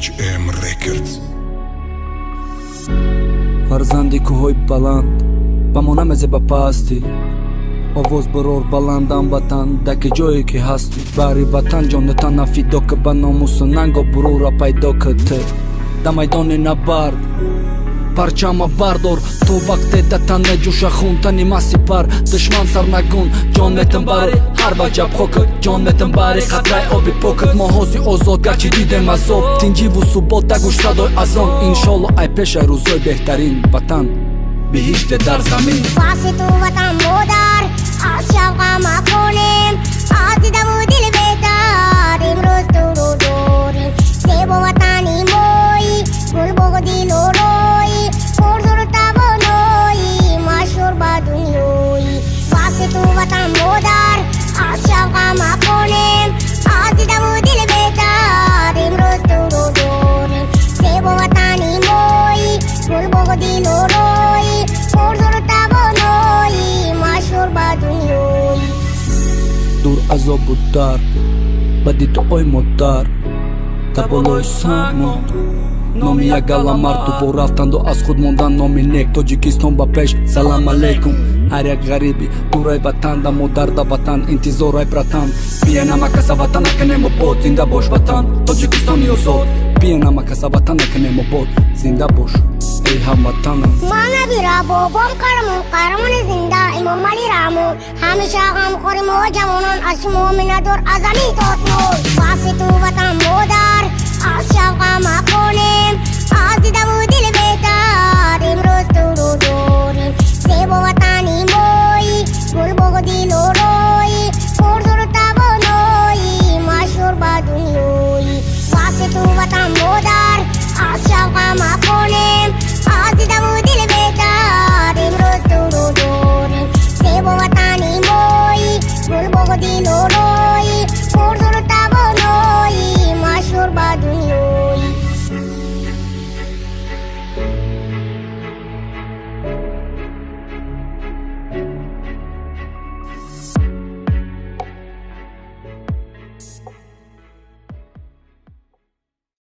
HM Records. فرزندی کوههای بلند بمانم از پاستی آواز برار بلندم وطن دک جایی که هستی بری وطن جانتان نفیدا که به ناموس ننگا برو را پیدا کته در میدان نبرد پرچم بردار تو وقت دتن نجوش خون تنی مسی پر دشمن سر نگون جان متن بر هر وجب خوکت جان متن بری خطره آبی پوکت ماهازی آزاد گرچی دیدم عذاب تینجی و ثبات دگوش صدای ازان انشالله ای پیش روزای بهترین وطن بهشت در زمین واسه تو وطن مادر از شوقم کنیم از دیدم و دل بهتر امروز تو رو داریم سیب و وطنی مایی گل بگو دل و روی پرزور و توانایی مشهور با دنیایی واسه تو وطن مادر از شوقم کنیم از دیدم و دل بهتر امروز تو رو داریم سیب و وطنی مایی گل بگو دل و روی پرزور و توانایی مشهور با دنیایی دور عذاب و درد بدی تو ای مادر در بالای سمت نامی یک گله مرد تو با رفتند و از خود موندن نامی نیک تاجیکستان با پیش سلام علیکم هر یک غریبی دورای وطن در مادر در وطن انتظارای برتن بیا نمک وطن نکنیم و بود زنده باش وطن تاجیکستانی آزاد بیا نمک وطن نکنیم و بود زنده باش ای هموطنم مانا بیرا بابام قهرمان زنده امام علی رامون همیشه غم خوریم و جوانان از شما منادور از زمین تا آسمان واسه تو وطن مادر از شوقم کنیم از دیدم و دل بهتر